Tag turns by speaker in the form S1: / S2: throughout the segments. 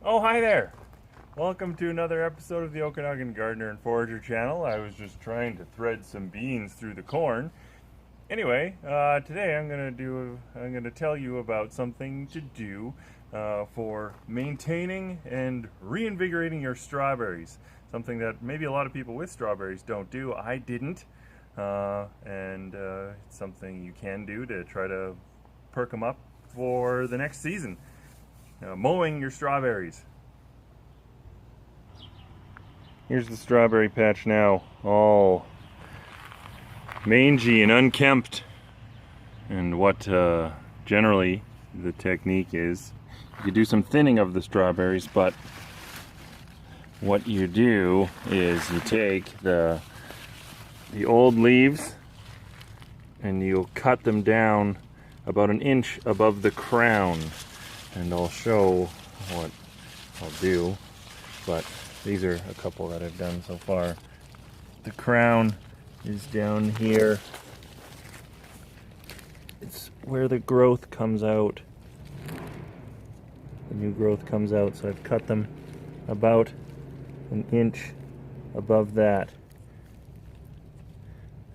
S1: Oh, hi there! Welcome to another episode of the Okanagan Gardener and Forager channel. I was just trying to thread some beans through the corn. Anyway, today I'm gonna tell you about something to do for maintaining and reinvigorating your strawberries. Something that maybe a lot of people with strawberries don't do. I didn't, and it's something you can do to try to perk them up for the next season. Mowing your strawberries. Here's the strawberry patch now, all mangy and unkempt. And what generally the technique is, you do some thinning of the strawberries, but what you do is you take the old leaves and you'll cut them down about an inch above the crown. And I'll show what I'll do, but these are a couple that I've done so far. The crown is down here. It's where the growth comes out. The new growth comes out, so I've cut them about an inch above that.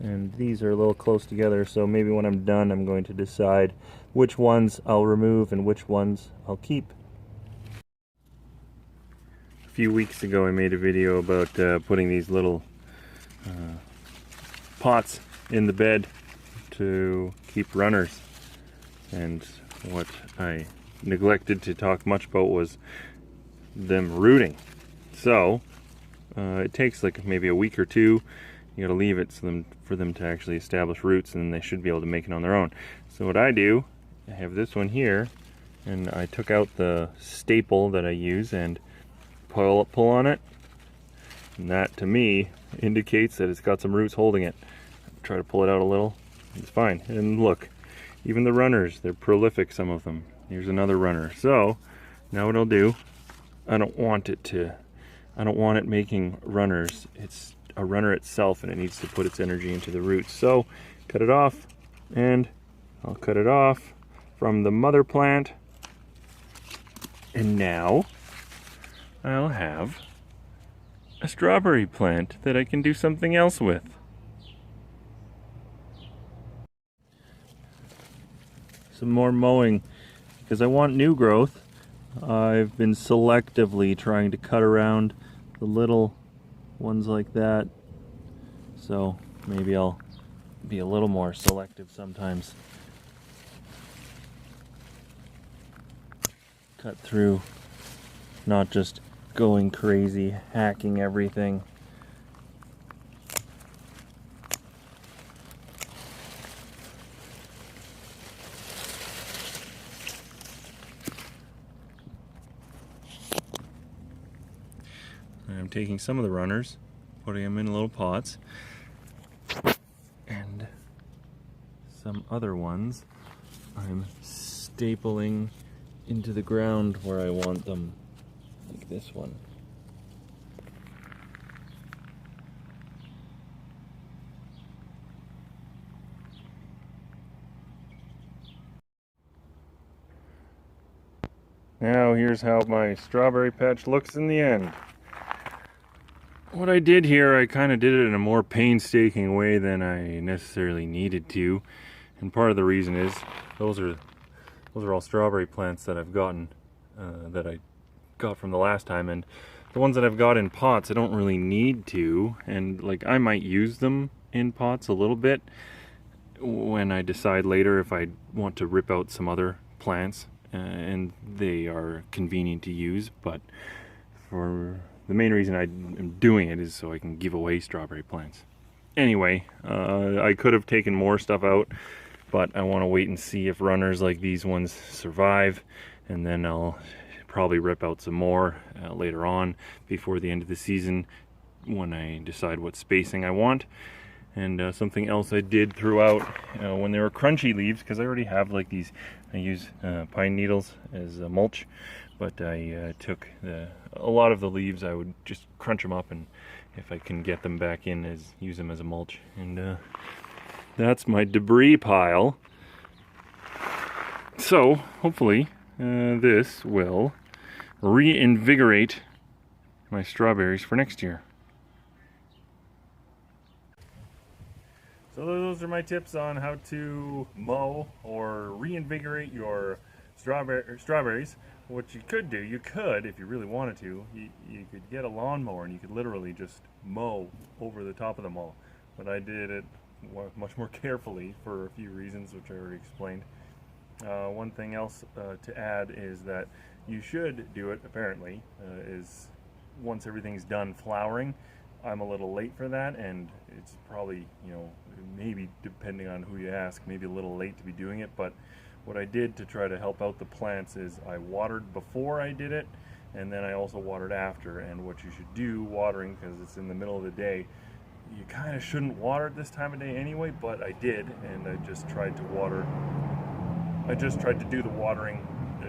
S1: And these are a little close together, so maybe when I'm done I'm going to decide which ones I'll remove and which ones I'll keep. A few weeks ago I made a video about putting these little pots in the bed to keep runners, and what I neglected to talk much about was them rooting. So it takes like maybe a week or two. You gotta leave it for them to actually establish roots, and they should be able to make it on their own. So what I do, I have this one here, and I took out the staple that I use and pull on it, and that to me indicates that it's got some roots holding it. Try to pull it out a little, it's fine. And look, even the runners, they're prolific, some of them. Here's another runner. So now what I'll do, I don't want it making runners. It's a runner itself, and it needs to put its energy into the roots. So cut it off, and I'll cut it off from the mother plant, and now I'll have a strawberry plant that I can do something else with. Some more mowing, because I want new growth. I've been selectively trying to cut around the little ones like that, so maybe I'll be a little more selective sometimes. Cut through, not just going crazy, hacking everything. I'm taking some of the runners, putting them in little pots, and some other ones I'm stapling into the ground where I want them, like this one. Now here's how my strawberry patch looks in the end. What I did here, I kind of did it in a more painstaking way than I necessarily needed to, and part of the reason is those are all strawberry plants that I've gotten, that I got from the last time, and the ones that I've got in pots I don't really need to, and like I might use them in pots a little bit when I decide later if I want to rip out some other plants, and they are convenient to use, but for the main reason I'm doing it is so I can give away strawberry plants. Anyway, I could have taken more stuff out, but I want to wait and see if runners like these ones survive, and then I'll probably rip out some more later on before the end of the season when I decide what spacing I want. And something else I did throughout when they were crunchy leaves, because I already have like these, I use pine needles as mulch, but I took a lot of the leaves, I would just crunch them up, and if I can get them back in, use them as a mulch. And that's my debris pile. So hopefully this will reinvigorate my strawberries for next year. So those are my tips on how to mow or reinvigorate your strawberries. What you could do, if you really wanted to, you could get a lawnmower and you could literally just mow over the top of them all. But I did it much more carefully for a few reasons, which I already explained. One thing else to add is that you should do it, apparently, is once everything's done flowering. I'm a little late for that, and it's probably, maybe depending on who you ask, maybe a little late to be doing it, but what I did to try to help out the plants is I watered before I did it, and then I also watered after. And what you should do watering, because it's in the middle of the day, you kind of shouldn't water at this time of day anyway, but I did, and I just tried to do the watering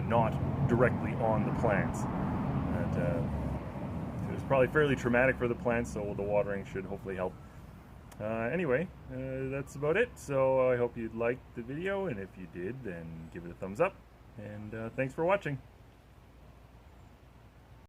S1: not directly on the plants. And it was probably fairly traumatic for the plants, so the watering should hopefully help. Anyway, that's about it. So I hope you liked the video, and if you did, then give it a thumbs up. And thanks for watching.